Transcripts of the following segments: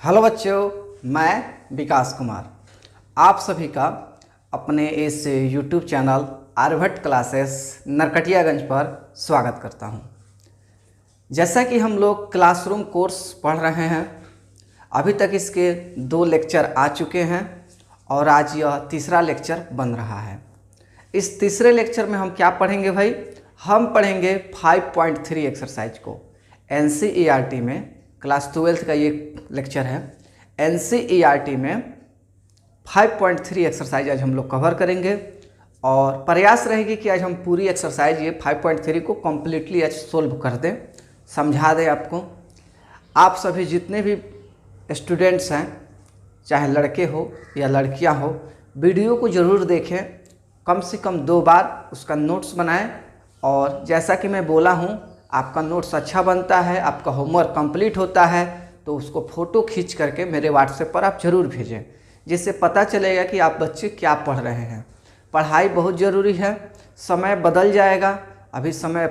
Hello बच्चों, मैं विकास कुमार आप सभी का अपने इस YouTube channel Aryabhatta classes Narkatiaganj पर स्वागत करता हूं। जैसा कि हम लोग क्लासरूम कोर्स पढ़ रहे हैं, अभी तक इसके 2 लेक्चर आ चुके हैं और आज यह तीसरा लेक्चर बन रहा है। इस तीसरे लेक्चर में हम क्या पढ़ेंगे भाई? हम पढ़ेंगे 5.3 एक्सरसाइज को। NCERT में क्लास 12th का ये लेक्चर है। NCERT में 5.3 एक्सरसाइज आज हम लोग कवर करेंगे और प्रयास रहेगी कि आज हम पूरी एक्सरसाइज ये 5.3 को कम्प्लीटली आज सोल्व कर दें, समझा दें आपको। आप सभी जितने भी स्टूडेंट्स हैं, चाहे लड़के हो या लड़कियां हो, वीडियो को ज़रूर देखें, कम से कम 2 बार उसका नोट्स बनाएं। और जैसा कि मैं बोला हूं, आपका नोट्स अच्छा बनता है, आपका होमवर्क कंप्लीट होता है तो उसको फ़ोटो खींच करके मेरे व्हाट्सएप पर आप ज़रूर भेजें, जिससे पता चलेगा कि आप बच्चे क्या पढ़ रहे हैं। पढ़ाई बहुत ज़रूरी है। समय बदल जाएगा, अभी समय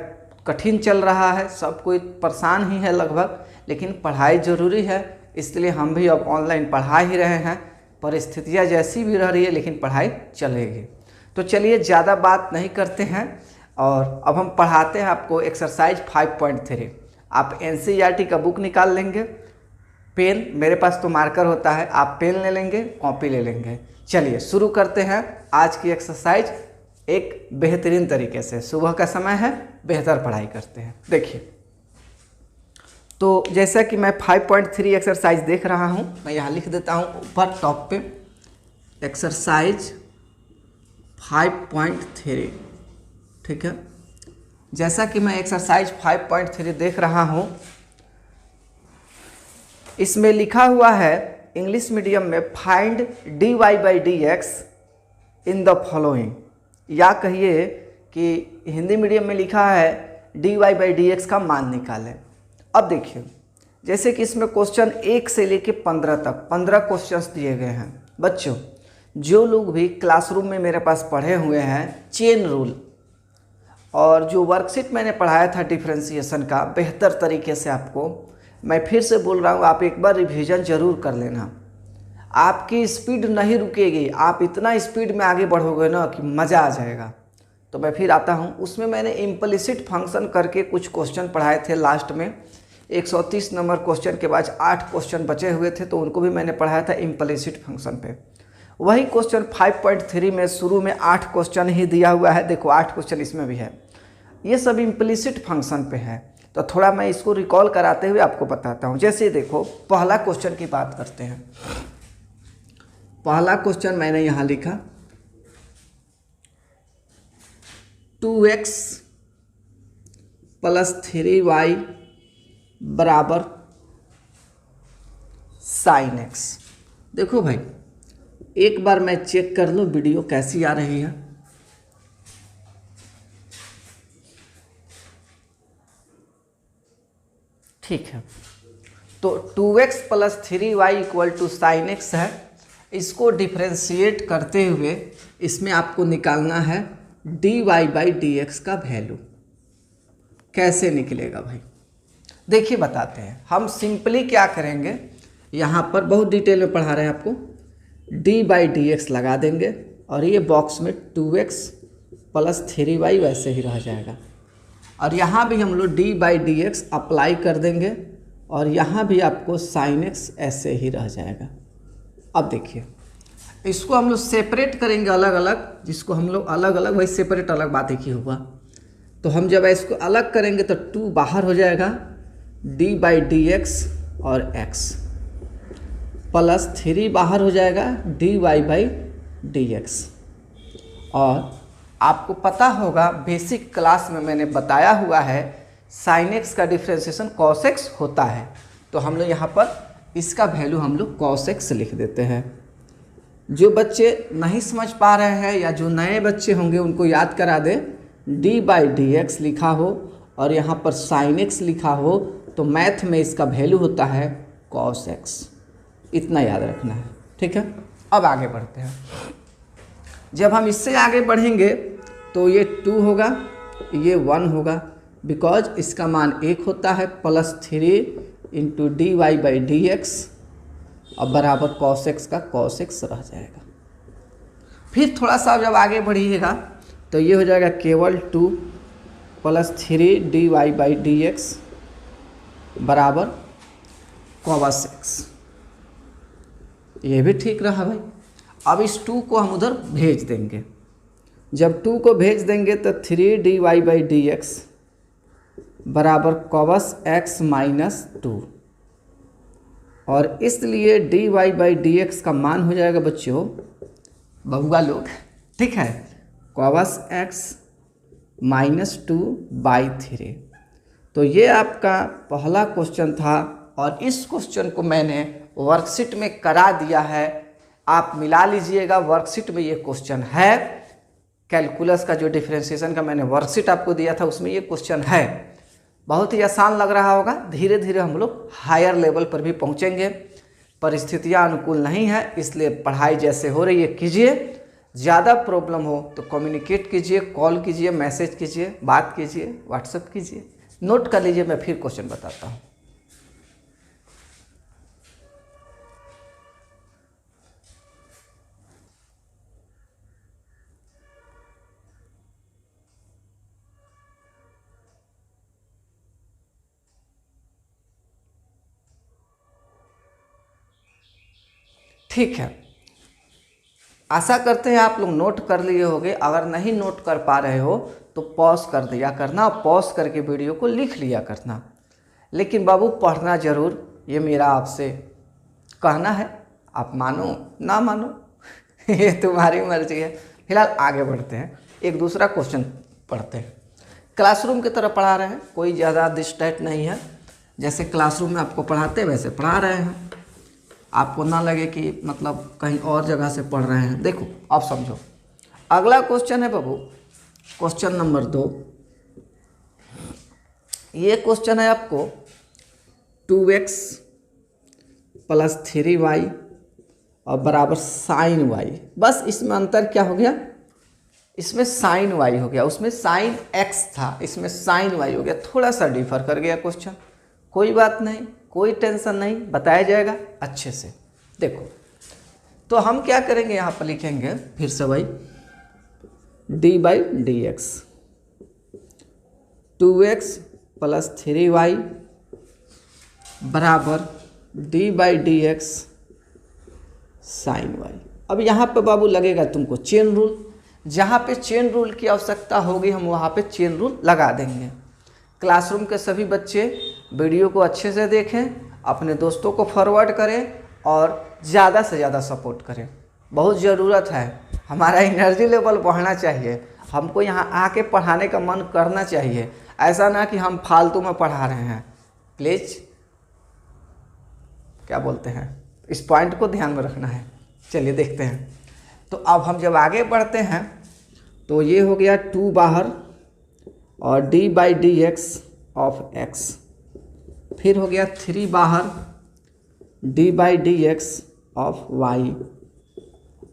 कठिन चल रहा है, सब कोई परेशान ही है लगभग, लेकिन पढ़ाई ज़रूरी है। इसलिए हम भी अब ऑनलाइन पढ़ा ही रहे हैं। परिस्थितियाँ जैसी भी रह रही है, लेकिन पढ़ाई चलेगी। तो चलिए ज़्यादा बात नहीं करते हैं और अब हम पढ़ाते हैं आपको एक्सरसाइज 5.3। आप NCERT का बुक निकाल लेंगे, पेन, मेरे पास तो मार्कर होता है, आप पेन ले लेंगे, कॉपी ले लेंगे। चलिए शुरू करते हैं आज की एक्सरसाइज एक बेहतरीन तरीके से। सुबह का समय है, बेहतर पढ़ाई करते हैं। देखिए, तो जैसा कि मैं 5.3 एक्सरसाइज देख रहा हूं, मैं यहाँ लिख देता हूं ऊपर टॉप पे, एक्सरसाइज 5.3। ठीक है, जैसा कि मैं एक्सरसाइज 5.3 देख रहा हूं, इसमें लिखा हुआ है इंग्लिश मीडियम में find dy/dx in the following, या कहिए कि हिंदी मीडियम में लिखा है dy/dx का मान निकालें। अब देखिए, जैसे कि इसमें क्वेश्चन 1 से लेके 15 तक 15 क्वेश्चंस दिए गए हैं। बच्चों, जो लोग भी क्लासरूम में मेरे पास पढ़े हुए हैं चेन रूल और जो वर्कशीट मैंने पढ़ाया था डिफरेंशिएशन का बेहतर तरीके से, आपको मैं फिर से बोल रहा हूँ, आप एक बार रिवीजन ज़रूर कर लेना। आपकी स्पीड नहीं रुकेगी, आप इतना स्पीड में आगे बढ़ोगे ना कि मज़ा आ जाएगा। तो मैं फिर आता हूँ, उसमें मैंने इम्प्लिसिट फंक्शन करके कुछ क्वेश्चन पढ़ाए थे लास्ट में। 130 नंबर क्वेश्चन के बाद 8 क्वेश्चन बचे हुए थे, तो उनको भी मैंने पढ़ाया था इम्प्लिसिट फंक्शन पे। वही क्वेश्चन 5.3 में शुरू में 8 क्वेश्चन ही दिया हुआ है। देखो, 8 क्वेश्चन इसमें भी है, ये सब इम्प्लिसिट फंक्शन पे है। तो थोड़ा मैं इसको रिकॉल कराते हुए आपको बताता हूँ। जैसे देखो, पहला क्वेश्चन की बात करते हैं। पहला क्वेश्चन मैंने यहाँ लिखा 2x + 3y बराबर sin x। देखो भाई, एक बार मैं चेक कर लूँ वीडियो कैसी आ रही है। ठीक है, तो 2x + 3y = sin x है। इसको डिफ्रेंशिएट करते हुए इसमें आपको निकालना है dy/dx का वैल्यू। कैसे निकलेगा भाई? देखिए, बताते हैं। हम सिंपली क्या करेंगे, यहाँ पर बहुत डिटेल में पढ़ा रहे हैं आपको। dy/dx लगा देंगे और ये बॉक्स में 2x + 3y वैसे ही रह जाएगा, और यहाँ भी हम लोग dy/dx अप्लाई कर देंगे और यहाँ भी आपको sin x ऐसे ही रह जाएगा। अब देखिए, इसको हम लोग सेपरेट करेंगे अलग अलग, जिसको हम लोग अलग अलग, वही सेपरेट अलग बात एक ही हुआ। तो हम जब इसको अलग करेंगे तो 2 बाहर हो जाएगा, dy/dx और x + 3 बाहर हो जाएगा, dy/dx। और आपको पता होगा, बेसिक क्लास में मैंने बताया हुआ है sin x का डिफ्रेंशिएशन cos x होता है। तो हम लोग यहाँ पर इसका वैल्यू हम लोग cos x लिख देते हैं। जो बच्चे नहीं समझ पा रहे हैं या जो नए बच्चे होंगे उनको याद करा दें, dy/dx लिखा हो और यहाँ पर sin x लिखा हो, तो मैथ में इसका वैल्यू होता है cos x। इतना याद रखना है, ठीक है। अब आगे बढ़ते हैं। जब हम इससे आगे बढ़ेंगे तो ये 2 होगा, ये 1 होगा, बिकॉज इसका मान 1 होता है, +3 × dy/dx और बराबर कॉस एक्स का कॉस एक्स रह जाएगा। फिर थोड़ा सा जब आगे बढ़िएगा तो ये हो जाएगा केवल 2 + 3 dy/dx बराबर कॉस एक्स। ये भी ठीक रहा भाई। अब इस 2 को हम उधर भेज देंगे। जब 2 को भेज देंगे तो 3 dy/dx बराबर कॉस एक्स - 2, और इसलिए dy/dx का मान हो जाएगा बच्चों, बबुआ लोग, ठीक है, कॉस एक्स -2/3। तो ये आपका पहला क्वेश्चन था और इस क्वेश्चन को मैंने वर्कशीट में करा दिया है। आप मिला लीजिएगा, वर्कशीट में ये क्वेश्चन है। कैलकुलस का जो डिफरेंशिएशन का मैंने वर्कशीट आपको दिया था उसमें ये क्वेश्चन है। बहुत ही आसान लग रहा होगा। धीरे धीरे हम लोग हायर लेवल पर भी पहुँचेंगे। परिस्थितियाँ अनुकूल नहीं है, इसलिए पढ़ाई जैसे हो रही है कीजिए। ज़्यादा प्रॉब्लम हो तो कम्युनिकेट कीजिए, कॉल कीजिए, मैसेज कीजिए, बात कीजिए, व्हाट्सएप कीजिए। नोट कर लीजिए, मैं फिर क्वेश्चन बताता हूँ। ठीक है, आशा करते हैं आप लोग नोट कर लिए होंगे। अगर नहीं नोट कर पा रहे हो तो पॉज कर दिया करना, पॉज करके वीडियो को लिख लिया करना। लेकिन बाबू पढ़ना ज़रूर, ये मेरा आपसे कहना है। आप मानो ना मानो ये तुम्हारी मर्जी है। फिलहाल आगे बढ़ते हैं, एक दूसरा क्वेश्चन पढ़ते हैं। क्लासरूम की तरह पढ़ा रहे हैं, कोई ज़्यादा डिस्ट्रैक्ट नहीं है। जैसे क्लासरूम में आपको पढ़ाते हैं वैसे पढ़ा रहे हैं, आपको ना लगे कि मतलब कहीं और जगह से पढ़ रहे हैं। देखो अब समझो, अगला क्वेश्चन है बाबू क्वेश्चन नंबर 2। ये क्वेश्चन है आपको 2x + 3y और बराबर sin y। बस इसमें अंतर क्या हो गया, इसमें sin y हो गया, उसमें sin x था, इसमें sin y हो गया। थोड़ा सा डिफर कर गया क्वेश्चन, कोई बात नहीं, कोई टेंशन नहीं, बताया जाएगा अच्छे से। देखो तो हम क्या करेंगे, यहाँ पर लिखेंगे फिर से भाई d/dx 2x + 3y बराबर d/dx sin y। अब यहाँ पे बाबू लगेगा तुमको चेन रूल। जहाँ पे चेन रूल की आवश्यकता होगी हम वहाँ पे चेन रूल लगा देंगे। क्लासरूम के सभी बच्चे वीडियो को अच्छे से देखें, अपने दोस्तों को फॉरवर्ड करें और ज़्यादा से ज़्यादा सपोर्ट करें। बहुत ज़रूरत है, हमारा एनर्जी लेवल बढ़ना चाहिए, हमको यहाँ आके पढ़ाने का मन करना चाहिए। ऐसा ना कि हम फालतू में पढ़ा रहे हैं। प्लीज़ क्या बोलते हैं, इस पॉइंट को ध्यान में रखना है। चलिए देखते हैं। तो अब हम जब आगे बढ़ते हैं तो ये हो गया 2 बाहर और d/dx ऑफ x, फिर हो गया 3 बाहर d/dx ऑफ y,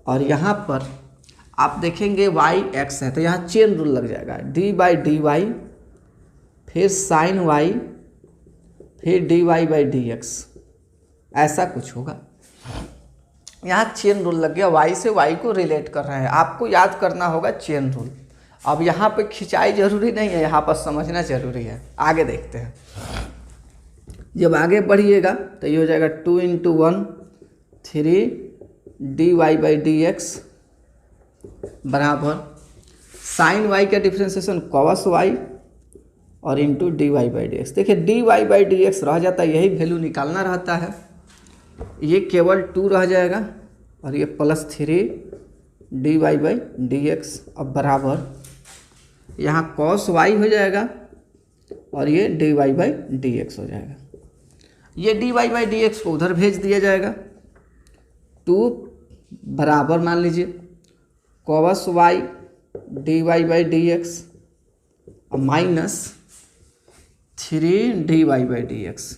और यहाँ पर आप देखेंगे y x है तो यहाँ चेन रूल लग जाएगा, d/dy फिर sin y फिर dy/dx, ऐसा कुछ होगा। यहाँ चेन रूल लग गया, y से y को रिलेट कर रहे हैं, आपको याद करना होगा चेन रूल। अब यहाँ पे खिंचाई जरूरी नहीं है, यहाँ पर समझना जरूरी है। आगे देखते हैं। जब आगे बढ़िएगा तो ये हो जाएगा 2 × 1 3 dy/dx बराबर sin y का डिफ्रेंसिएशन cos y और इंटू dy/dx। देखिए dy/dx रह जाता है, यही वैल्यू निकालना रहता है। ये केवल 2 रह जाएगा और ये +3 dy/dx अब बराबर यहाँ cos y हो जाएगा और ये dy/dx हो जाएगा। ये dy/dx को उधर भेज दिया जाएगा। 2 बराबर मान लीजिए cos y dy/dx और -3 dy/dx।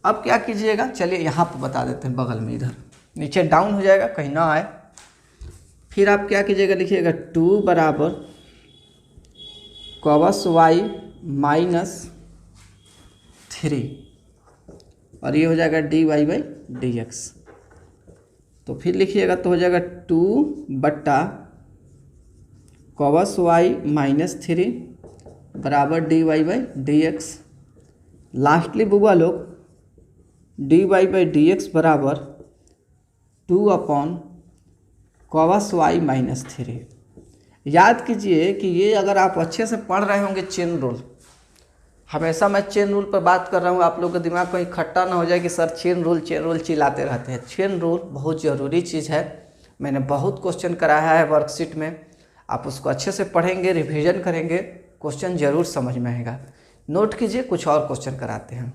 अब क्या कीजिएगा, चलिए यहाँ पर बता देते हैं, बगल में इधर नीचे डाउन हो जाएगा कहीं ना आए। फिर आप क्या कीजिएगा, लिखिएगा 2 बराबर cos y -3 और ये हो जाएगा dy बाई dx। तो फिर लिखिएगा तो हो जाएगा 2/cos y माइनस 3 बराबर dy बाई dx। लास्टली बुआ लोग dy बाई dx बराबर 2/cos y माइनस 3। याद कीजिए कि ये अगर आप अच्छे से पढ़ रहे होंगे चेन रूल, हमेशा मैं चेन रूल पर बात कर रहा हूँ, आप लोग का दिमाग कहीं खट्टा ना हो जाए कि सर चेन रूल चिल्लाते रहते हैं। चेन रूल बहुत ज़रूरी चीज़ है, मैंने बहुत क्वेश्चन कराया है वर्कशीट में, आप उसको अच्छे से पढ़ेंगे, रिवीजन करेंगे, क्वेश्चन ज़रूर समझ में आएगा। नोट कीजिए, कुछ और क्वेश्चन कराते हैं।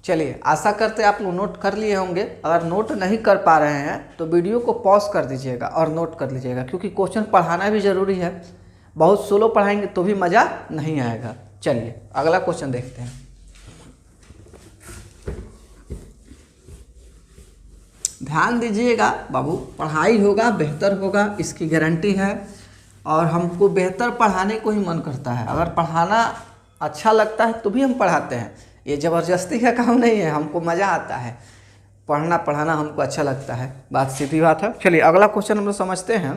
चलिए, आशा करते आप लोग नोट कर लिए होंगे। अगर नोट नहीं कर पा रहे हैं तो वीडियो को पॉज कर दीजिएगा और नोट कर लीजिएगा, क्योंकि क्वेश्चन पढ़ाना भी ज़रूरी है। बहुत स्लो पढ़ाएंगे तो भी मज़ा नहीं आएगा। चलिए अगला क्वेश्चन देखते हैं। ध्यान दीजिएगा बाबू, पढ़ाई होगा बेहतर होगा, इसकी गारंटी है। और हमको बेहतर पढ़ाने को ही मन करता है। अगर पढ़ाना अच्छा लगता है तो भी हम पढ़ाते हैं, ये ज़बरदस्ती का काम नहीं है, हमको मज़ा आता है पढ़ाना हमको अच्छा लगता है, बात सीधी बात है। चलिए अगला क्वेश्चन हम लोग समझते हैं।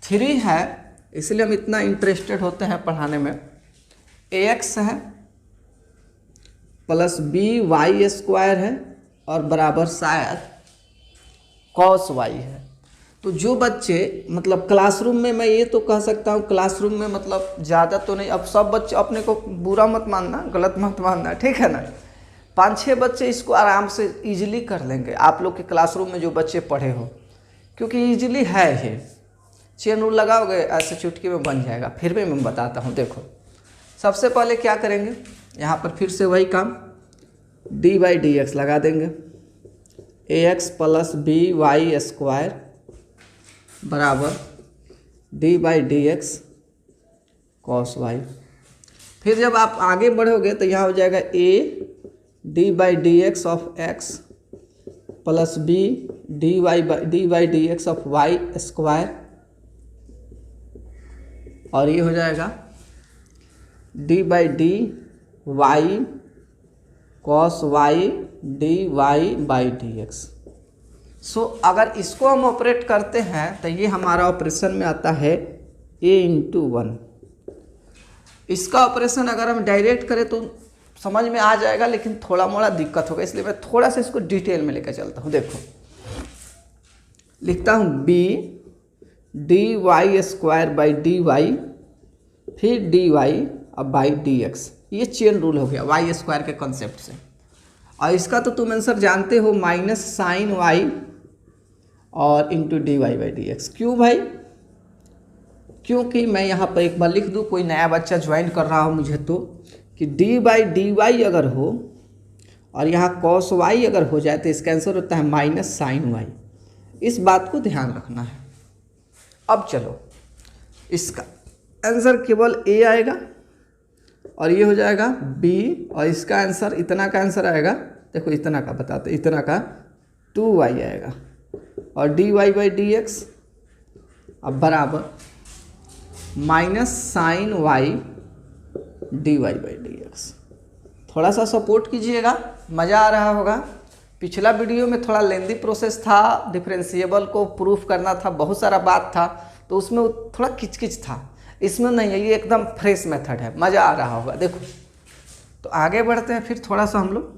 3 है इसलिए हम इतना इंटरेस्टेड होते हैं पढ़ाने में। ax है प्लस by स्क्वायर है और बराबर शायद cos y है। तो जो बच्चे मतलब क्लासरूम में, मैं ये तो कह सकता हूँ क्लासरूम में मतलब ज़्यादा तो नहीं, अब सब बच्चे अपने को बुरा मत मानना, गलत मत मानना, ठीक है ना। 5-6 बच्चे इसको आराम से इजीली कर लेंगे आप लोग के क्लासरूम में जो बच्चे पढ़े हो, क्योंकि इजीली है ये। चेन रूल लगाओगे ऐसे चुटकी में बन जाएगा। फिर भी मैं बताता हूँ। देखो सबसे पहले क्या करेंगे, यहाँ पर फिर से वही काम, dy बाई dx लगा देंगे। ax प्लस by स्क्वायर बराबर dy by dx cos y। फिर जब आप आगे बढ़ोगे तो यहाँ हो जाएगा a dy by dx of x plus b dy by dx of y square, और ये हो जाएगा dy by dy cos y dy by dx। अगर इसको हम ऑपरेट करते हैं तो ये हमारा ऑपरेशन में आता है a/1। इसका ऑपरेशन अगर हम डायरेक्ट करें तो समझ में आ जाएगा, लेकिन थोड़ा मोड़ा दिक्कत होगा, इसलिए मैं थोड़ा सा इसको डिटेल में लेकर चलता हूँ। देखो लिखता हूँ b dy square by dy फिर dy अब बाई dx। ये चेन रूल हो गया वाई स्क्वायर के कॉन्सेप्ट से। और इसका तो तुम आंसर जानते हो, माइनस साइन वाई और इंटू dy बाई dx। क्यों भाई? क्योंकि मैं यहाँ पर एक बार लिख दूँ, कोई नया बच्चा ज्वाइन कर रहा हो मुझे तो, कि dy बाई dy अगर हो और यहाँ cos y अगर हो जाए तो इसका आंसर होता है माइनस साइन वाई। इस बात को ध्यान रखना है। अब चलो इसका आंसर केवल a आएगा और ये हो जाएगा b, और इसका आंसर इतना का आंसर आएगा, देखो इतना का बताते, इतना का 2y आएगा और dy बाई dx अब बराबर minus sine y dy by dx। थोड़ा सा सपोर्ट कीजिएगा, मज़ा आ रहा होगा। पिछला वीडियो में थोड़ा लेंदी प्रोसेस था, डिफरेंशिएबल को प्रूफ करना था, बहुत सारा बात था, तो उसमें थोड़ा किचकिच था। इसमें नहीं है, ये एकदम फ्रेश मेथड है, मज़ा आ रहा होगा। देखो तो आगे बढ़ते हैं फिर थोड़ा सा हम लोग,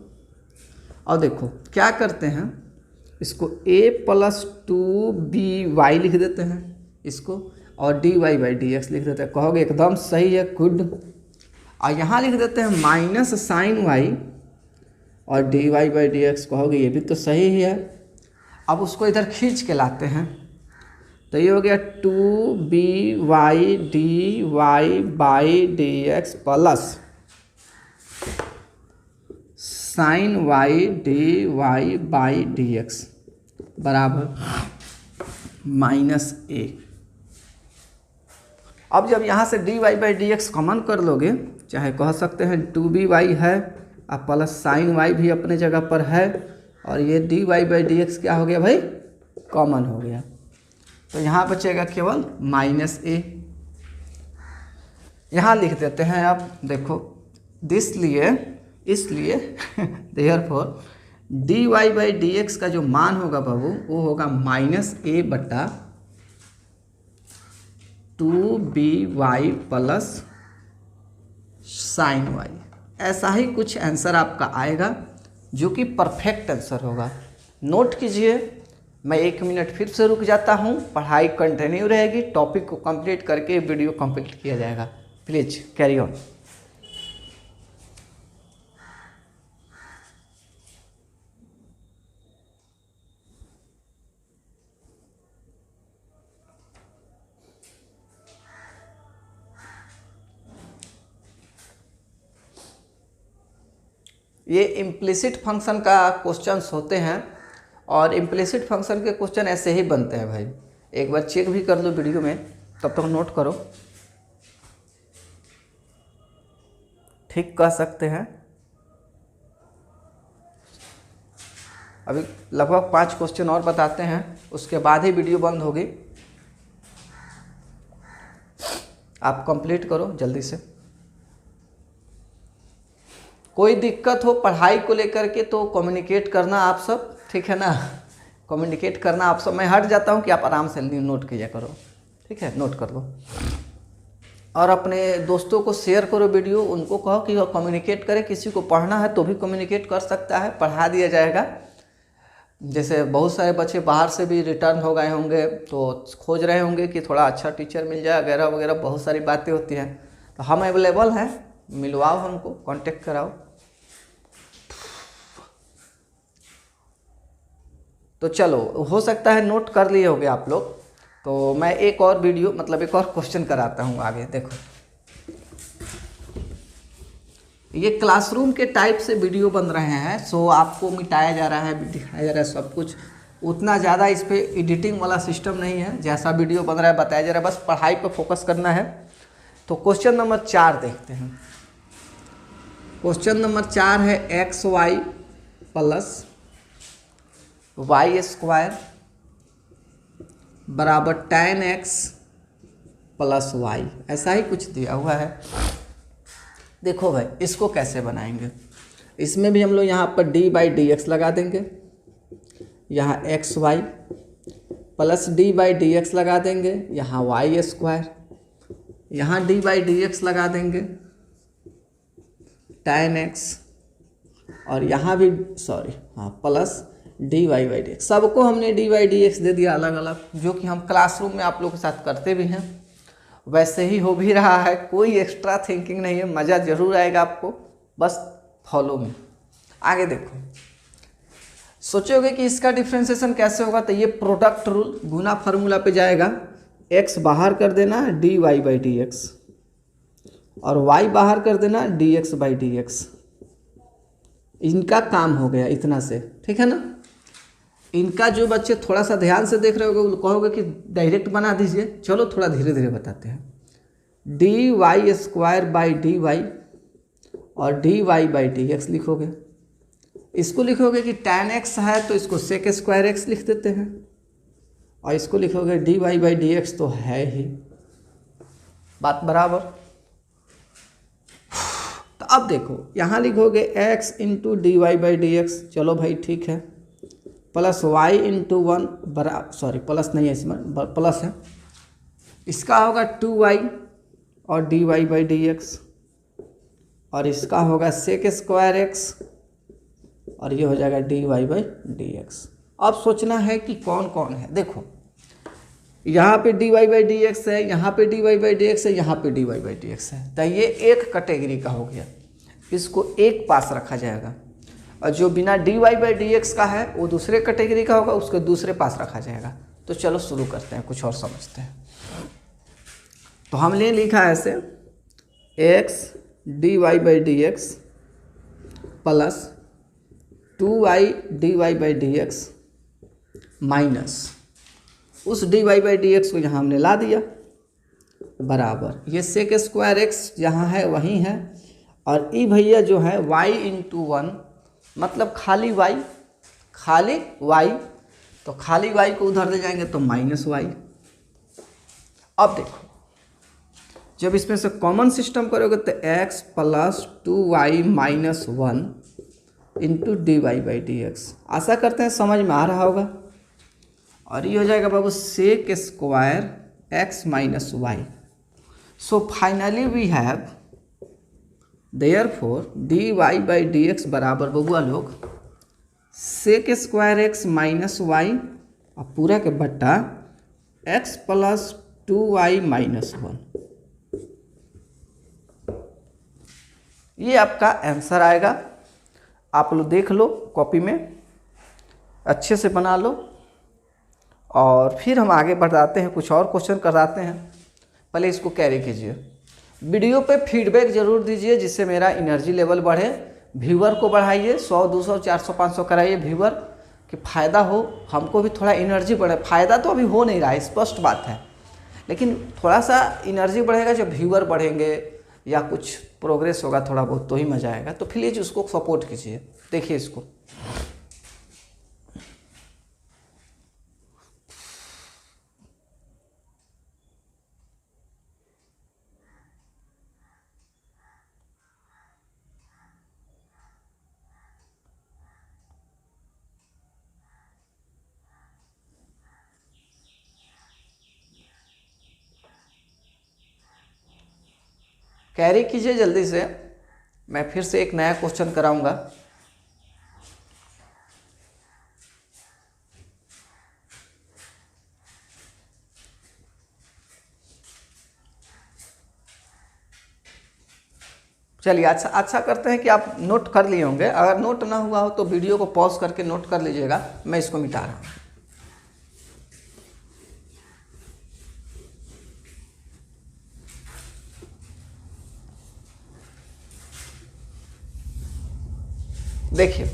और देखो क्या करते हैं, इसको a प्लस 2by लिख देते हैं इसको, और dy बाई dx लिख देते हैं। कहोगे एकदम सही है, गुड। और यहाँ लिख देते हैं माइनस साइन y और dy बाई dx, कहोगे ये भी तो सही ही है। अब उसको इधर खींच के लाते हैं तो ये हो गया 2by/dy/dx प्लस sin y/dy/dx बराबर -a। अब जब यहाँ से dy/dx कॉमन कर लोगे, चाहे कह सकते हैं 2by है और प्लस साइन y भी अपने जगह पर है, और ये dy/dx क्या हो गया भाई, कॉमन हो गया। तो यहाँ बचेगा केवल -a। यहाँ लिख देते हैं आप, देखो इसलिए देयरफॉर dy/dx का जो मान होगा बाबू वो होगा -a/2by प्लस साइन y। ऐसा ही कुछ आंसर आपका आएगा जो कि परफेक्ट आंसर होगा। नोट कीजिए, मैं 1 मिनट फिर से रुक जाता हूँ, पढ़ाई कंटिन्यू रहेगी, टॉपिक को कंप्लीट करके वीडियो कंप्लीट किया जाएगा। Please carry on. ये इम्प्लिसिट फंक्शन का क्वेश्चंस होते हैं, और इम्प्लिसिट फंक्शन के क्वेश्चन ऐसे ही बनते हैं भाई। एक बार चेक भी कर लो वीडियो में, तब तक नोट करो, ठीक कह सकते हैं। अभी लगभग 5 क्वेश्चन और बताते हैं, उसके बाद ही वीडियो बंद होगी। आप कंप्लीट करो जल्दी से। कोई दिक्कत हो पढ़ाई को लेकर के तो कम्युनिकेट करना आप सब, ठीक है ना, कम्युनिकेट करना आप सब। मैं हट जाता हूँ कि आप आराम से नोट किया करो, ठीक है, नोट कर लो। और अपने दोस्तों को शेयर करो वीडियो, उनको कहो कि वो कम्युनिकेट करे। किसी को पढ़ना है तो भी कम्युनिकेट कर सकता है, पढ़ा दिया जाएगा। जैसे बहुत सारे बच्चे बाहर से भी रिटर्न हो गए होंगे तो खोज रहे होंगे कि थोड़ा अच्छा टीचर मिल जाए वगैरह वगैरह, बहुत सारी बातें होती हैं। तो हम अवेलेबल हैं, मिलवाओ, हमको कांटेक्ट कराओ। तो चलो, हो सकता है नोट कर लिए होगे आप लोग, तो मैं एक और वीडियो मतलब एक और क्वेश्चन कराता हूँ आगे। देखो, ये क्लासरूम के टाइप से वीडियो बन रहे हैं, सो आपको मिटाया जा रहा है, दिखाया जा रहा है सब कुछ। उतना ज़्यादा इस पर एडिटिंग वाला सिस्टम नहीं है, जैसा वीडियो बन रहा है बताया जा रहा है, बस पढ़ाई पर फोकस करना है। तो क्वेश्चन नंबर 4 देखते हैं। क्वेश्चन नंबर 4 है xy प्लस y² बराबर tan x प्लस y, ऐसा ही कुछ दिया हुआ है। देखो भाई, इसको कैसे बनाएंगे। इसमें भी हम लोग यहाँ पर d/dx लगा देंगे, यहाँ xy प्लस d/dx लगा देंगे, यहाँ y², यहाँ d/dx लगा देंगे tan x, और यहाँ भी प्लस dy/dx। सबको हमने dy/dx दे दिया अलग अलग, जो कि हम क्लासरूम में आप लोग के साथ करते भी हैं, वैसे ही हो भी रहा है। कोई एक्स्ट्रा थिंकिंग नहीं है, मज़ा जरूर आएगा आपको, बस फॉलो में। आगे देखो, सोचोगे कि इसका डिफ्रेंशिएशन कैसे होगा, तो ये प्रोडक्ट रूल गुना फार्मूला पे जाएगा। x बाहर कर देना dy/dx और y बाहर कर देना dx/dx। इनका काम हो गया इतना से, ठीक है ना। इनका जो बच्चे थोड़ा सा ध्यान से देख रहे होगे वो कहोगे कि डायरेक्ट बना दीजिए। चलो थोड़ा धीरे धीरे बताते हैं। dy² dy और dy/dx लिखोगे। इसको लिखोगे कि tan x है तो इसको sec² x लिख देते हैं, और इसको लिखोगे dy/dx तो है ही, बात बराबर। तो अब देखो, यहाँ लिखोगे x इंटू dy/dx, चलो भाई ठीक है, प्लस y इंटू 1 प्लस नहीं है, इसमें प्लस है, इसका होगा 2y और dy/dx, और इसका होगा sec² x, और ये हो जाएगा dy/dx। अब सोचना है कि कौन कौन है। देखो, यहाँ पे dy/dx है, यहाँ पे dy/dx है, यहाँ पे dy/dx है, तो ये एक कैटेगरी का हो गया, इसको एक पास रखा जाएगा। और जो बिना dy/dx का है वो दूसरे कैटेगरी का होगा, उसको दूसरे पास रखा जाएगा। तो चलो शुरू करते हैं, कुछ और समझते हैं। तो हमने लिखा है ऐसे x dy/dx plus 2y dy/dx minus उस dy/dx को यहाँ हमने ला दिया बराबर ये सेक स्क्वायर एक्स जहाँ है वहीं है, और ई भैया जो है y इंटू 1 मतलब खाली y, तो खाली y को उधर ले जाएंगे तो माइनस y। अब देखो जब इसमें से कॉमन सिस्टम करोगे तो x plus 2y minus 1 into dy/dx। आशा करते हैं समझ में आ रहा होगा। और ये हो जाएगा बाबू sec square x minus y। So finally we have therefore dy/dx बराबर बबुआ लोग sec square x minus y और पूरा के बट्टा x प्लस 2y माइनस 1। ये आपका आंसर आएगा। आप लोग देख लो कॉपी में, अच्छे से बना लो और फिर हम आगे बढ़ाते हैं, कुछ और क्वेश्चन कराते हैं। पहले इसको कैरी कीजिए, वीडियो पे फीडबैक ज़रूर दीजिए जिससे मेरा एनर्जी लेवल बढ़े। व्यूअर को बढ़ाइए, 100 200 400 500 कराइए व्यूअर कि फ़ायदा हो, हमको भी थोड़ा एनर्जी बढ़े। फ़ायदा तो अभी हो नहीं रहा है, स्पष्ट बात है, लेकिन थोड़ा सा एनर्जी बढ़ेगा जब व्यूअर बढ़ेंगे या कुछ प्रोग्रेस होगा थोड़ा बहुत तो ही मज़ा आएगा। तो प्लीज़ उसको सपोर्ट कीजिए। देखिए इसको कैरी कीजिए जल्दी से, मैं फिर से एक नया क्वेश्चन कराऊंगा। चलिए अच्छा करते हैं कि आप नोट कर लिए होंगे। अगर नोट ना हुआ हो तो वीडियो को पॉज करके नोट कर लीजिएगा, मैं इसको मिटा रहा हूँ। देखिए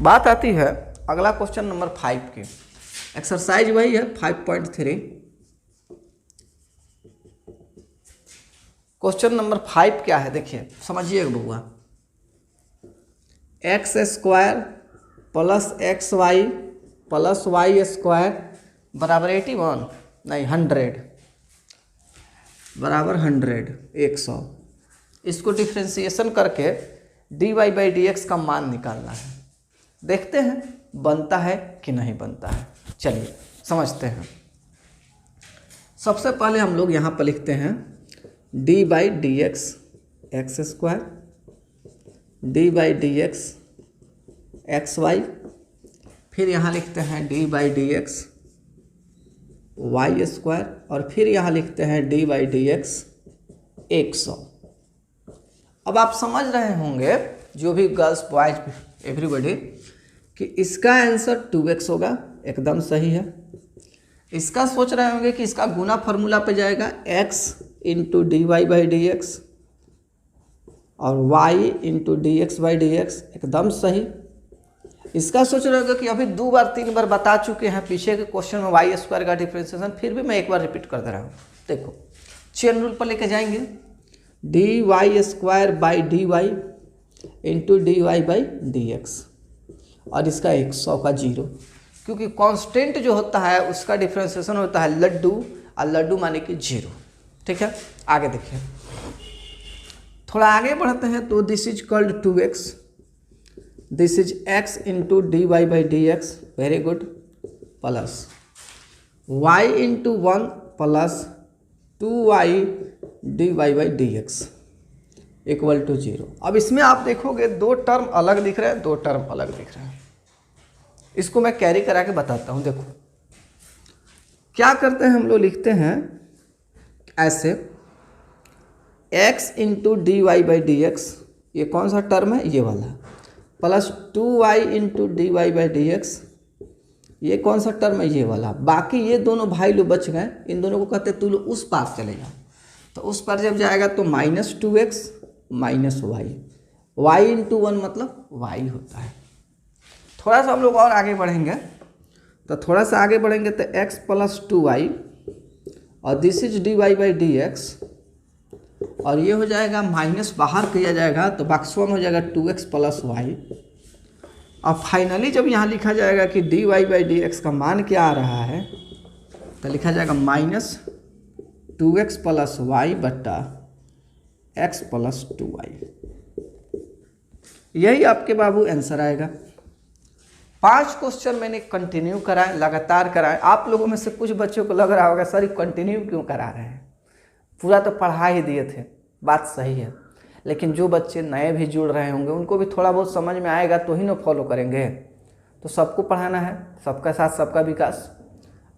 बात आती है अगला क्वेश्चन नंबर 5 की। एक्सरसाइज वही है 5.3। क्वेश्चन नंबर 5 क्या है देखिए, समझिए बउआ। X square plus x y plus y square बराबर 81 नहीं 100 बराबर 100 इसको डिफ्रेंसिएशन करके dy/dx का मान निकालना है। देखते हैं बनता है कि नहीं बनता है। चलिए समझते हैं। सबसे पहले हम लोग यहाँ पर लिखते हैं dy/dx x square, dy/dx x Y, फिर यहाँ लिखते हैं dy/dx वाई स्क्वायर, और फिर यहाँ लिखते हैं dy/dx 100। अब आप समझ रहे होंगे जो भी गर्ल्स बॉयज एवरीबॉडी कि इसका आंसर 2x होगा, एकदम सही है। इसका सोच रहे होंगे कि इसका गुना फार्मूला पे जाएगा x इंटू dy/dx और y इंटू dx/dx, एकदम सही। इसका सोच रहे होंगे कि अभी 2 बार 3 बार बता चुके हैं पीछे के क्वेश्चन में वाई स्क्वायर का डिफ्रेंसिएशन, फिर भी मैं एक बार रिपीट कर दे रहा हूँ। देखो चेन रूल पर लेके जाएंगे, dy² इंटू dy/dx और इसका 100 का 0, क्योंकि कांस्टेंट जो होता है उसका डिफ्रेंसिएशन होता है लड्डू, और लड्डू माने कि 0। ठीक है, आगे देखिए, थोड़ा आगे बढ़ते हैं तो this is called 2x, this is x into dy/dx, very good, plus y into 1 plus 2y dy/dx equal to 0। अब इसमें आप देखोगे 2 टर्म अलग दिख रहे हैं, 2 टर्म अलग दिख रहे हैं। इसको मैं कैरी करा के बताता हूँ। देखो क्या करते हैं हम लोग, लिखते हैं ऐसे x इंटू dy/dx, ये कौन सा टर्म है, ये वाला, प्लस 2y इंटू dy/dx, ये कौन सा टर्म है, ये वाला। बाकी ये दोनों भाई लोग बच गए, इन दोनों को कहते तू लोग उस पार चले जाओ। तो उस पर जब जाएगा तो -2x minus Y, Y into 1 मतलब वाई होता है। थोड़ा सा हम लोग और आगे बढ़ेंगे, तो थोड़ा सा आगे बढ़ेंगे तो x प्लस 2y और दिस इज dy/dx, और ये हो जाएगा माइनस बाहर किया जाएगा तो बॉक्सवा में हो जाएगा 2x प्लस वाई। और फाइनली जब यहाँ लिखा जाएगा कि dy/dx का मान क्या आ रहा है, तो लिखा जाएगा -2x प्लस वाई बट्टा x प्लस 2y। यही आपके बाबू आंसर आएगा। 5 क्वेश्चन मैंने कंटिन्यू कराए, लगातार कराए। आप लोगों में से कुछ बच्चों को लग रहा होगा सर कंटिन्यू क्यों करा रहे हैं, पूरा तो पढ़ा ही दिए थे। बात सही है, लेकिन जो बच्चे नए भी जुड़ रहे होंगे उनको भी थोड़ा बहुत समझ में आएगा तो ही ना फॉलो करेंगे। तो सबको पढ़ाना है, सबका साथ सबका विकास।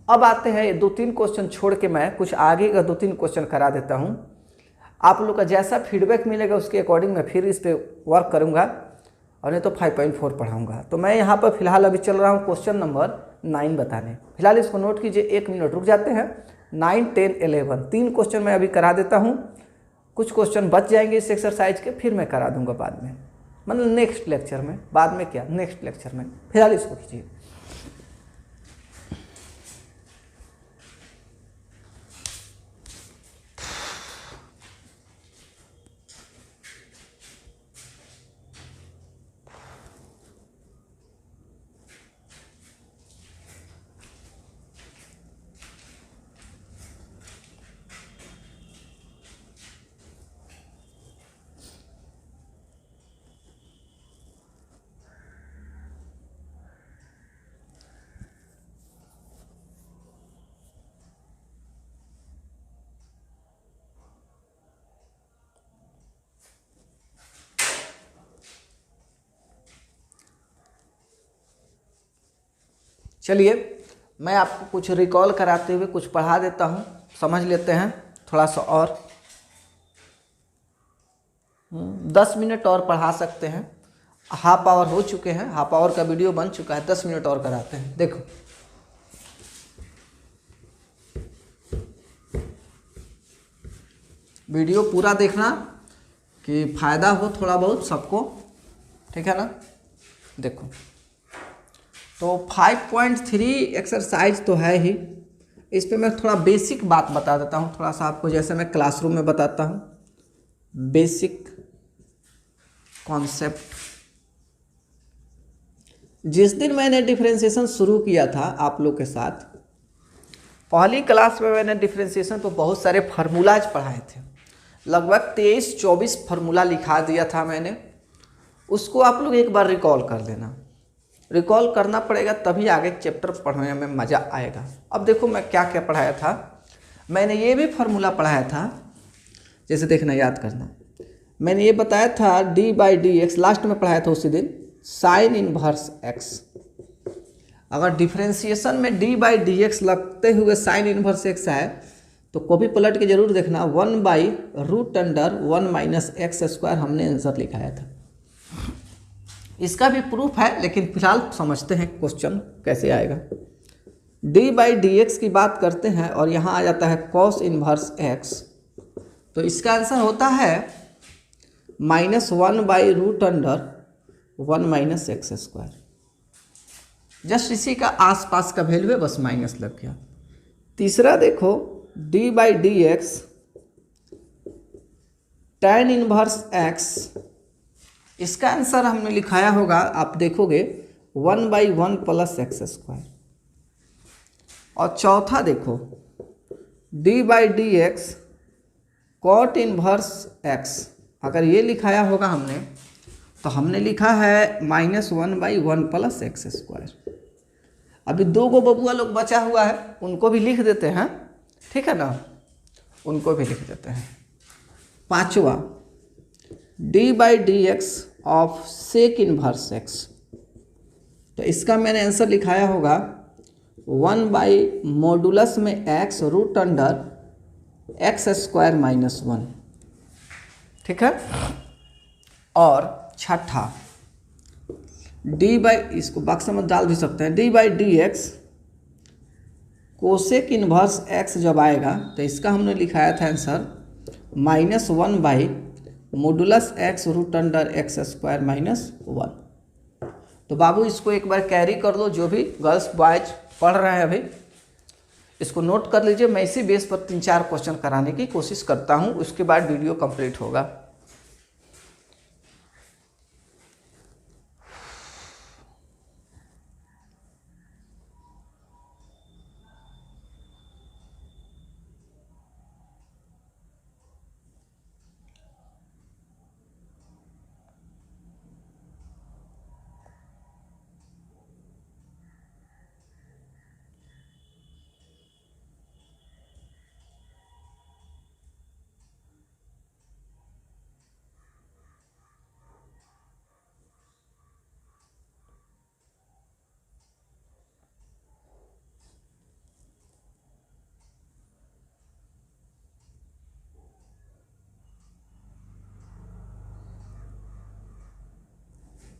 अब आते हैं 2-3 क्वेश्चन छोड़ के मैं कुछ आगे का 2-3 क्वेश्चन करा देता हूँ। आप लोग का जैसा फीडबैक मिलेगा उसके अकॉर्डिंग मैं फिर इस पर वर्क करूँगा, और नहीं तो 5.4 पढ़ाऊँगा। तो मैं यहाँ पर फिलहाल अभी चल रहा हूँ क्वेश्चन नंबर 9 बताने। फिलहाल इसको नोट कीजिए, 1 मिनट रुक जाते हैं। 9, 10, 11 3 क्वेश्चन मैं अभी करा देता हूँ। कुछ क्वेश्चन बच जाएंगे इस एक्सरसाइज के, फिर मैं करा दूंगा बाद में, मतलब नेक्स्ट लेक्चर में। बाद में क्या, नेक्स्ट लेक्चर में। फिलहाल इसको कीजिए। चलिए मैं आपको कुछ रिकॉल कराते हुए कुछ पढ़ा देता हूँ, समझ लेते हैं थोड़ा सा और। 10 मिनट और पढ़ा सकते हैं, हाफ आवर हो चुके हैं, हाफ आवर का वीडियो बन चुका है, 10 मिनट और कराते हैं। देखो वीडियो पूरा देखना कि फ़ायदा हो थोड़ा बहुत सबको, ठीक है ना। देखो तो 5.3 एक्सरसाइज तो है ही, इस पे मैं थोड़ा बेसिक बात बता देता हूँ थोड़ा सा आपको, जैसे मैं क्लासरूम में बताता हूँ। बेसिक कॉन्सेप्ट, जिस दिन मैंने डिफरेंशिएशन शुरू किया था आप लोग के साथ, पहली क्लास में मैंने डिफरेंशिएशन तो बहुत सारे फार्मूलाज पढ़ाए थे, लगभग 23-24 फार्मूला लिखा दिया था मैंने। उसको आप लोग एक बार रिकॉल कर लेना, रिकॉल करना पड़ेगा तभी आगे चैप्टर पढ़ने में मज़ा आएगा। अब देखो मैं क्या क्या पढ़ाया था। मैंने ये भी फार्मूला पढ़ाया था, जैसे देखना याद करना। मैंने ये बताया था d/dx, लास्ट में पढ़ाया था उसी दिन, साइन इनवर्स x। अगर डिफरेंशिएशन में d/dx लगते हुए साइन इनवर्स x है तो कॉपी पलट के जरूर देखना। 1/√1 - x² हमने आंसर लिखाया था। इसका भी प्रूफ है, लेकिन फिलहाल समझते हैं क्वेश्चन कैसे आएगा। d/dx की बात करते हैं और यहाँ आ जाता है cos इनवर्स x, तो इसका आंसर होता है -1/√1 - x²। जस्ट इसी का आसपास का वैल्यू है, बस माइनस लग गया। तीसरा देखो d/dx tan इनवर्स x, इसका आंसर हमने लिखाया होगा, आप देखोगे 1/1 + x²। और चौथा देखो d/dx cot इनवर्स x, अगर ये लिखाया होगा हमने तो हमने लिखा है -1/1 + x²। अभी 2 गो बबुआ लोग बचा हुआ है, उनको भी लिख देते हैं, ठीक है ना, उनको भी लिख देते हैं। पांचवा d/dx of sec inverse x, तो इसका मैंने आंसर लिखाया होगा 1/मॉडुलस में x √x² - 1, ठीक है। और छठा डी बाई, इसको बक्स में डाल भी सकते हैं, d by d x cosec inverse x जब आएगा तो इसका हमने लिखाया था answer -1 by modulus x root under x square -1। तो बाबू इसको एक बार कैरी कर लो, जो भी गर्ल्स बॉयज पढ़ रहे हैं अभी इसको नोट कर लीजिए। मैं इसी बेस पर 3-4 क्वेश्चन कराने की कोशिश करता हूँ, उसके बाद वीडियो कंप्लीट होगा।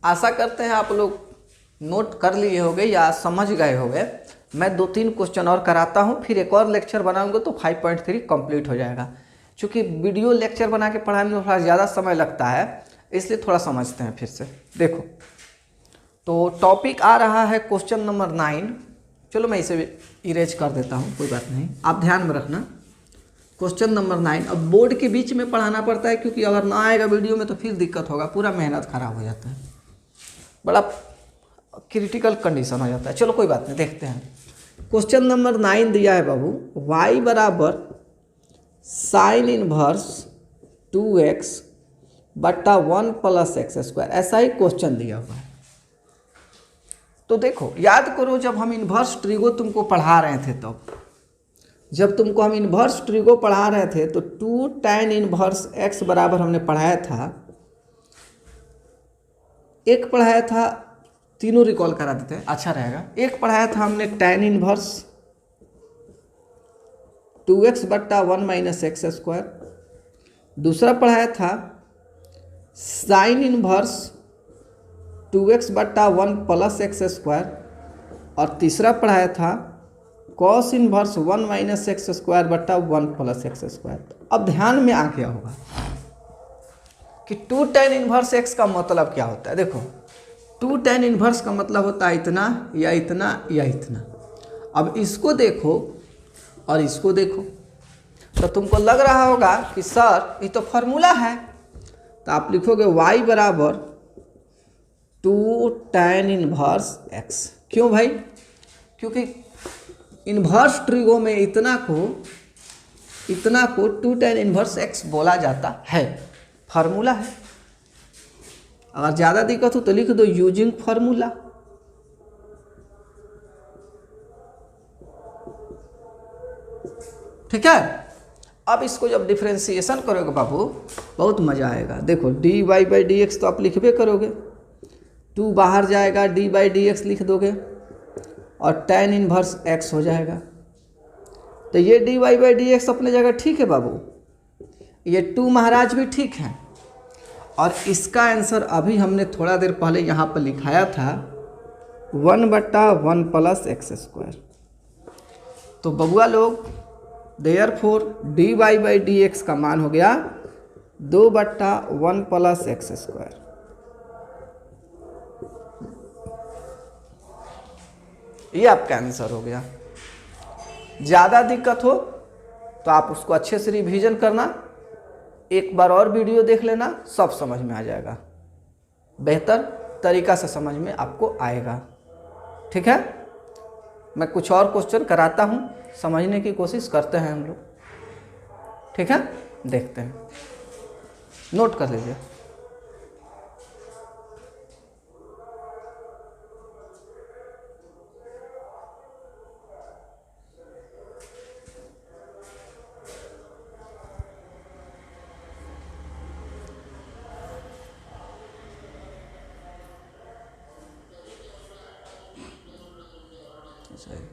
आशा करते हैं आप लोग नोट कर लिए होंगे या समझ गए होंगे। मैं 2-3 क्वेश्चन और कराता हूं, फिर एक और लेक्चर बनाऊंगा तो 5.3 कंप्लीट हो जाएगा। क्योंकि वीडियो लेक्चर बना के पढ़ाने में थोड़ा ज़्यादा समय लगता है, इसलिए थोड़ा समझते हैं फिर से। देखो तो टॉपिक आ रहा है क्वेश्चन नंबर 9। चलो मैं इसे इरेज कर देता हूँ, कोई बात नहीं, आप ध्यान में रखना। क्वेश्चन नंबर 9 अब बोर्ड के बीच में पढ़ाना पड़ता है, क्योंकि अगर ना आएगा वीडियो में तो फिर दिक्कत होगा, पूरा मेहनत खराब हो जाता है, बड़ा क्रिटिकल कंडीशन हो जाता है। चलो कोई बात नहीं, देखते हैं। क्वेश्चन नंबर 9 दिया है बाबू, y बराबर साइन इनवर्स 2x बट्टा 1 प्लस एक्स स्क्वायर, ऐसा ही क्वेश्चन दिया हुआ है। तो देखो याद करो, जब हम इन्वर्स ट्रिगो तुमको पढ़ा रहे थे, तो जब तुमको हम इन्वर्स ट्रिगो पढ़ा रहे थे तो 2 tan इनवर्स x बराबर हमने पढ़ाया था, एक पढ़ाया था, तीनों रिकॉल करा देते हैं अच्छा रहेगा। एक पढ़ाया था हमने tan इनवर्स 2x बट्टा 1 माइनस एक्स स्क्वायर, दूसरा पढ़ाया था साइन इनवर्स 2x बट्टा 1 प्लस एक्स स्क्वायर, और तीसरा पढ़ाया था cos inverse 1 minus x square बट्टा 1 प्लस एक्स स्क्वायर। अब ध्यान में आ गया होगा कि 2 tan इनवर्स x का मतलब क्या होता है। देखो 2 tan इनवर्स का मतलब होता है इतना या इतना या इतना। अब इसको देखो और इसको देखो तो तुमको लग रहा होगा कि सर ये तो फॉर्मूला है, तो आप लिखोगे y बराबर 2 tan इनवर्स x। क्यों भाई? क्योंकि इन्वर्स ट्रिगो में इतना को 2 tan इनवर्स x बोला जाता है, फार्मूला है। अगर ज़्यादा दिक्कत हो तो लिख दो यूजिंग फार्मूला। ठीक है, अब इसको जब डिफ्रेंसिएशन करोगे बाबू बहुत मज़ा आएगा। देखो d y by d x तो आप लिखबे करोगे, 2 बाहर जाएगा, डी बाई डी एक्स लिख दोगे और tan इनवर्स x हो जाएगा। तो ये d y by d x अपने जगह ठीक है बाबू, ये 2 महाराज भी ठीक है, और इसका आंसर अभी हमने थोड़ा देर पहले यहाँ पर लिखाया था 1 बट्टा 1 प्लस एक्स स्क्वायर। तो बबुआ लोग therefore d y by d x का मान हो गया 2 बट्टा 1 प्लस एक्स स्क्वायर। ये आपका आंसर हो गया। ज़्यादा दिक्कत हो तो आप उसको अच्छे से रिवीजन करना, एक बार और वीडियो देख लेना, सब समझ में आ जाएगा, बेहतर तरीका से समझ में आपको आएगा। ठीक है, मैं कुछ और क्वेश्चन कराता हूँ, समझने की कोशिश करते हैं हम लोग। ठीक है, देखते हैं, नोट कर लीजिए।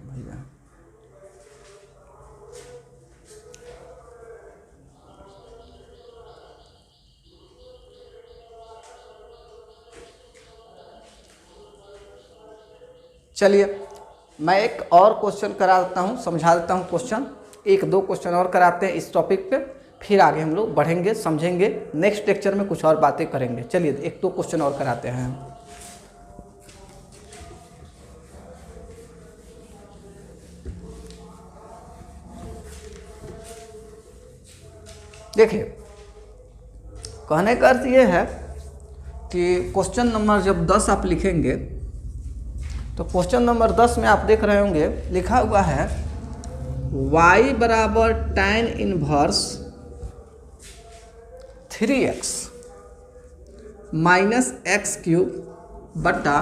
भैया चलिए मैं एक और क्वेश्चन करा देता हूँ, समझा देता हूँ क्वेश्चन, एक दो क्वेश्चन और कराते हैं इस टॉपिक पे, फिर आगे हम लोग बढ़ेंगे, समझेंगे, नेक्स्ट लेक्चर में कुछ और बातें करेंगे। चलिए एक दो क्वेश्चन और कराते हैं। देखिए कहने का अर्थ ये है कि क्वेश्चन नंबर जब 10 आप लिखेंगे तो क्वेश्चन नंबर 10 में आप देख रहे होंगे लिखा हुआ है y बराबर tan inverse 3x minus x cube बटा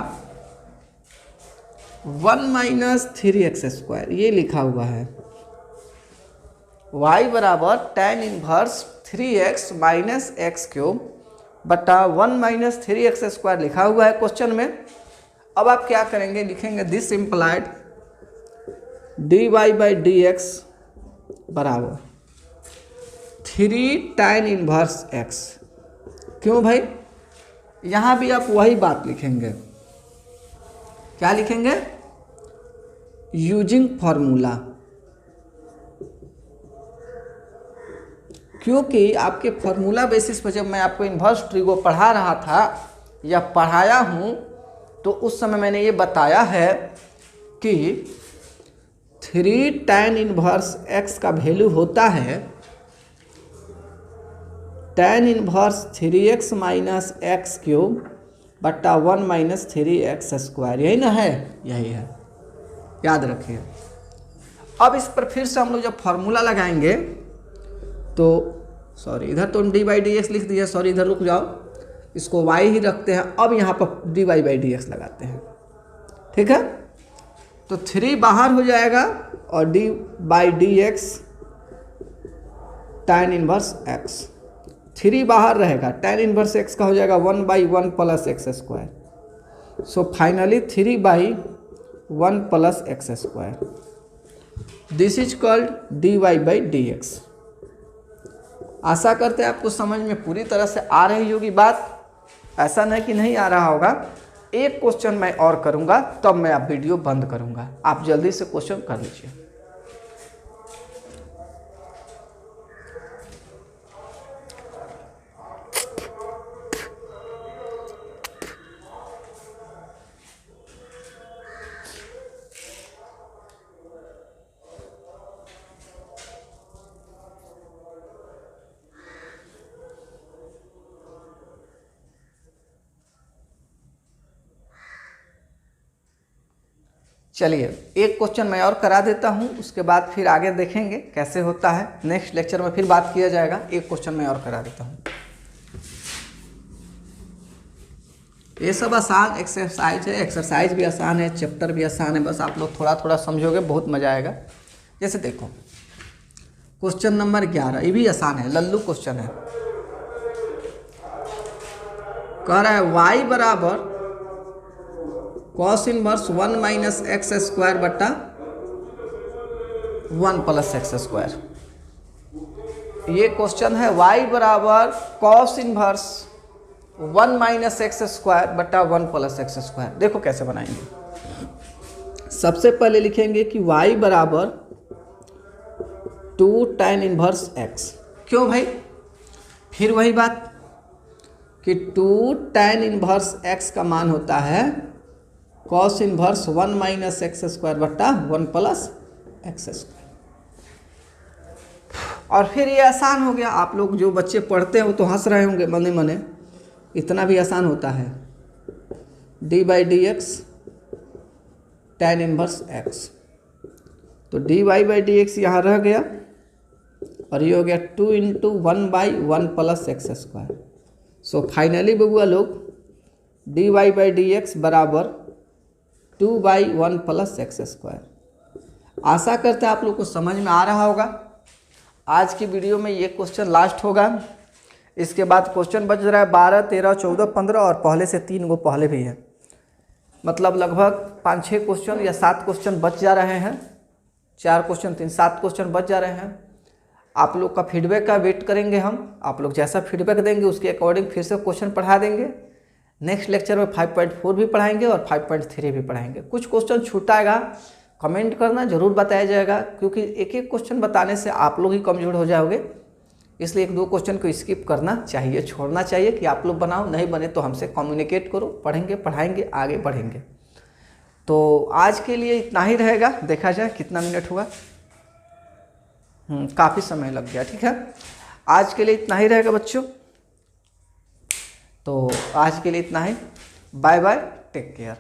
1 माइनस 3x स्क्वायर, ये लिखा हुआ है। y बराबर tan inverse 3x minus x cube बटा 1 माइनस 3x स्क्वायर लिखा हुआ है क्वेश्चन में। अब आप क्या करेंगे, लिखेंगे this implied dy by d x बराबर 3 tan इनवर्स x। क्यों भाई, यहाँ भी आप वही बात लिखेंगे। क्या लिखेंगे, यूजिंग फॉर्मूला, क्योंकि आपके फॉर्मूला बेसिस पर जब मैं आपको इन्वर्स ट्रिगो पढ़ा रहा था या पढ़ाया हूँ तो उस समय मैंने ये बताया है कि 3 tan इनवर्स x का वैल्यू होता है tan inverse 3x minus x cube बट्टा 1 माइनस 3x स्क्वायर। यही ना है, यही है, याद रखिए। अब इस पर फिर से हम लोग जब फॉर्मूला लगाएंगे तो सॉरी इधर तो डी बाई डी एक्स लिख दिया, सॉरी इधर रुक जाओ, इसको y ही रखते हैं। अब यहाँ पर d y by d x लगाते हैं, ठीक है। तो 3 बाहर हो जाएगा और D by d x tan inverse x, 3 बाहर रहेगा, tan इनवर्स x का हो जाएगा 1 by 1 plus x square. So finally 3 by 1 plus x square, this is called d y by d x. आशा करते हैं आपको समझ में पूरी तरह से आ रही होगी बात, ऐसा नहीं कि नहीं आ रहा होगा। एक क्वेश्चन मैं और करूंगा तब मैं आप वीडियो बंद करूंगा, आप जल्दी से क्वेश्चन कर लीजिए। चलिए एक क्वेश्चन मैं और करा देता हूं, उसके बाद फिर आगे देखेंगे कैसे होता है, नेक्स्ट लेक्चर में फिर बात किया जाएगा। एक क्वेश्चन मैं और करा देता हूं। ये सब आसान एक्सरसाइज है, एक्सरसाइज भी आसान है, चैप्टर भी आसान है, बस आप लोग थोड़ा थोड़ा समझोगे, बहुत मजा आएगा। जैसे देखो क्वेश्चन नंबर 11, ये भी आसान है, लल्लू क्वेश्चन है। कह रहा है y बराबर cos inverse 1 minus x square बटा 1 प्लस एक्स स्क्वायर। ये क्वेश्चन है y बराबर cos inverse 1 minus x square बटा 1 प्लस एक्स स्क्वायर। देखो कैसे बनाएंगे। सबसे पहले लिखेंगे कि y बराबर 2 tan इनवर्स x। क्यों भाई, फिर वही बात कि 2 tan इनवर्स x का मान होता है cos inverse 1 minus x square बट्टा 1 प्लस एक्स स्क्वायर। और फिर ये आसान हो गया। आप लोग जो बच्चे पढ़ते हैं वो तो हंस रहे होंगे मने मने, इतना भी आसान होता है। D by d x tan inverse x, तो d y by d x यहाँ रह गया और ये हो गया 2 into 1 by 1 plus x square. So finally बबुआ लोग d y by d x बराबर 2 बाई 1 प्लस एक्स स्क्वायर। आशा करते हैं आप लोग को समझ में आ रहा होगा। आज की वीडियो में ये क्वेश्चन लास्ट होगा, इसके बाद क्वेश्चन बच रहा है 12, 13, 14, 15 और पहले से 3 गो पहले भी है, मतलब लगभग 5-6 क्वेश्चन या 7 क्वेश्चन बच जा रहे हैं। 4 क्वेश्चन 3, 7 क्वेश्चन बच जा रहे हैं। आप लोग का फीडबैक का वेट करेंगे हम, आप लोग जैसा फीडबैक देंगे उसके अकॉर्डिंग फिर से क्वेश्चन पढ़ा देंगे। नेक्स्ट लेक्चर में 5.4 भी पढ़ाएंगे और 5.3 भी पढ़ाएंगे। कुछ क्वेश्चन छूटाएगा, कमेंट करना, जरूर बताया जाएगा, क्योंकि एक एक क्वेश्चन बताने से आप लोग ही कमज़ोर हो जाओगे। इसलिए एक दो क्वेश्चन को स्किप करना चाहिए, छोड़ना चाहिए कि आप लोग बनाओ, नहीं बने तो हमसे कम्युनिकेट करो, पढ़ेंगे पढ़ाएंगे आगे बढ़ेंगे। तो आज के लिए इतना ही रहेगा, देखा जाए कितना मिनट हुआ। काफ़ी समय लग गया, ठीक है। आज के लिए इतना ही रहेगा बच्चों, तो आज के लिए इतना ही। Bye bye, take care.